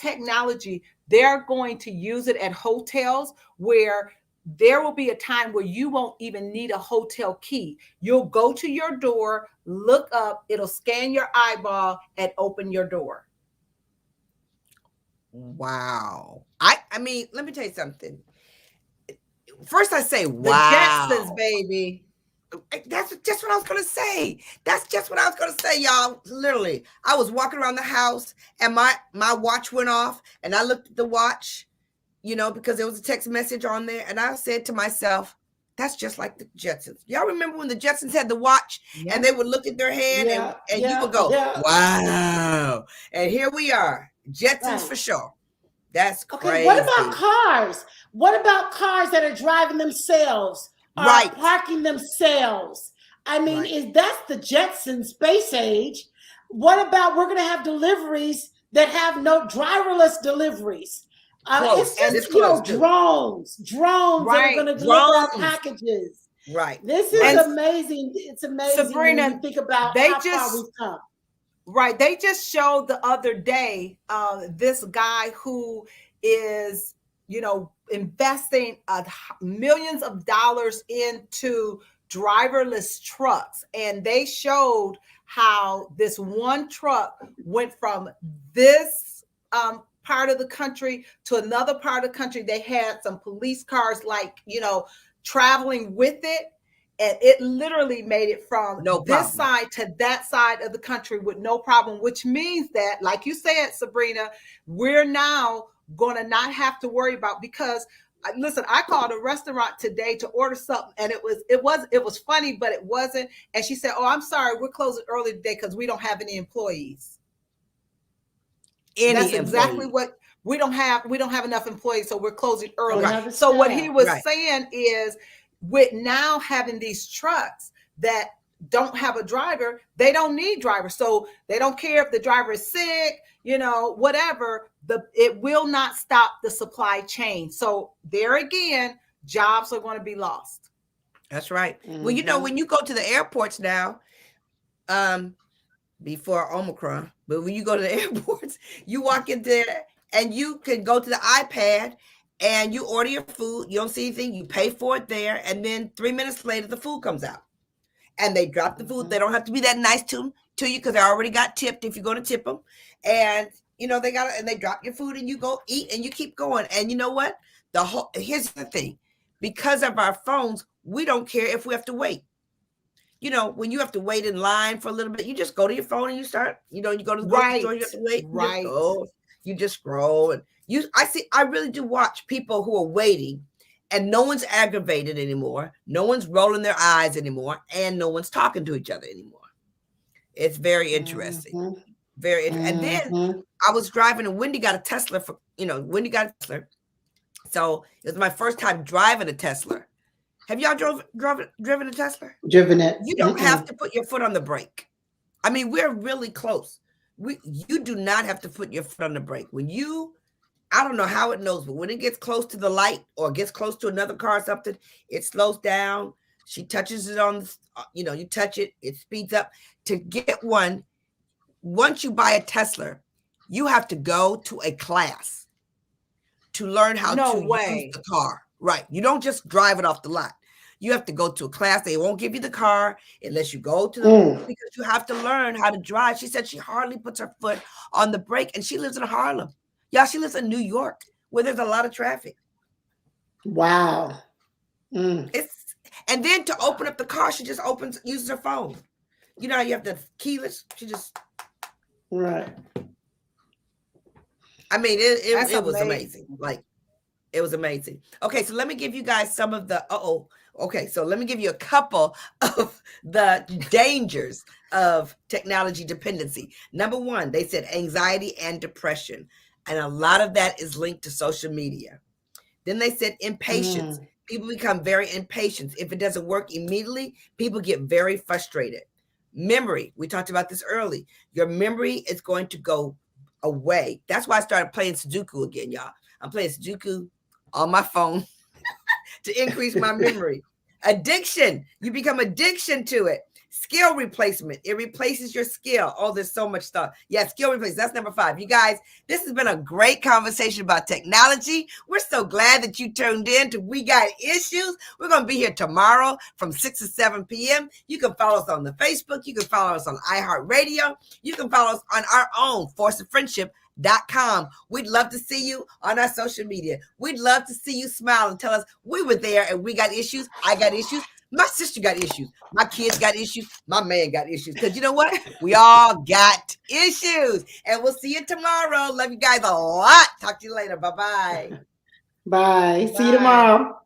S3: technology, they're going to use it at hotels where there will be a time where you won't even need a hotel key. You'll go to your door, look up, it'll scan your eyeball and open your door.
S1: Wow. I mean, let me tell you something. First, I say,
S3: The
S1: wow.
S3: Jetsons, baby.
S1: That's just what I was going to say. That's just what I was going to say, y'all. Literally, I was walking around the house and my watch went off, and I looked at the watch, because there was a text message on there, and I said to myself, that's just like the Jetsons. Y'all remember when the Jetsons had the watch and they would look at their hand and you would go, wow. And here we are, Jetsons for sure. That's crazy.
S2: Okay, what about cars? What about cars that are driving themselves?
S1: Right.
S2: Parking themselves. I mean, that's the Jetson space age. What about we're going to have deliveries that have no driverless deliveries? It's just, drones that are going to deliver our packages.
S1: Right.
S2: This is amazing. It's amazing, Sabrina, when you think about how far we've come.
S3: Right. They just showed the other day this guy who is, investing millions of dollars into driverless trucks. And they showed how this one truck went from this part of the country to another part of the country. They had some police cars, traveling with it. And it literally made it from this side to that side of the country with no problem, which means that, like you said, Sabrina, we're now going to not have to worry about, because listen, I called a restaurant today to order something, and it was funny, but it wasn't. And she said, "Oh, I'm sorry, we're closing early today because we don't have any employees." That's exactly what we don't have enough employees, so we're closing early. Right. So what he was saying is, with now having these trucks that don't have a driver, they don't need drivers. So they don't care if the driver is sick, whatever, it will not stop the supply chain. So there again, jobs are going to be lost.
S1: That's right. Mm-hmm. Well, when you go to the airports now, before Omicron, but when you go to the airports, you walk in there and you can go to the iPad and you order your food. You don't see anything. You pay for it there. And then 3 minutes later, the food comes out. And they drop the food. Mm-hmm. They don't have to be that nice to you because they already got tipped if you're going to tip them. And, they drop your food and you go eat and you keep going. And you know what? Here's the thing. Because of our phones, we don't care if we have to wait. When you have to wait in line for a little bit, you just go to your phone and you start, you go to the grocery store, you have to wait.
S3: Right.
S1: You just scroll. And I really do watch people who are waiting and no one's aggravated anymore. No one's rolling their eyes anymore. And no one's talking to each other anymore. It's very interesting. Mm-hmm. Very interesting. Mm-hmm. And then I was driving and Wendy got a Tesla Wendy got a Tesla. So it was my first time driving a Tesla. Have y'all driven a Tesla?
S2: Driven it.
S1: You don't have to put your foot on the brake. I mean, we're really close. You do not have to put your foot on the brake. I don't know how it knows, but when it gets close to the light or gets close to another car or something, it slows down. She touches it on, you touch it, it speeds up. To get one, once you buy a Tesla, you have to go to a class to learn how to use the car. Right. You don't just drive it off the lot. You have to go to a class. They won't give you the car unless you go to because you have to learn how to drive. She said she hardly puts her foot on the brake, and she lives in Harlem. Y'all, she lives in New York where there's a lot of traffic.
S2: Wow.
S1: And then to open up the car, she just uses her phone. You know how you have the keyless? She just
S2: right.
S1: I mean, it was amazing. It was amazing. Okay, so let me give you guys some of the so let me give you a couple of the dangers of technology dependency. Number one, they said anxiety and depression. And a lot of that is linked to social media. Then they said impatience. People become very impatient. If it doesn't work immediately, people get very frustrated. Memory. We talked about this early. Your memory is going to go away. That's why I started playing Sudoku again, y'all. I'm playing Sudoku on my phone to increase my memory. Addiction. You become addiction to it. Skill replacement. It replaces your skill. Oh, there's so much stuff. Yeah, skill replacement. That's number 5. You guys, this has been a great conversation about technology. We're so glad that you tuned in to We Got Issues. We're going to be here tomorrow from 6 to 7 p.m. You can follow us on the Facebook. You can follow us on iHeartRadio. You can follow us on our own Force of Friendship www.relive.com. We'd love to see you on our social media. We'd love to see you smile and tell us we were there and we got issues. I got issues. My sister got issues. My kids got issues. My man got issues. Because you know what? We all got issues. And we'll see you tomorrow. Love you guys a lot. Talk to you later. Bye-bye.
S2: Bye. See you
S3: Bye.
S2: tomorrow.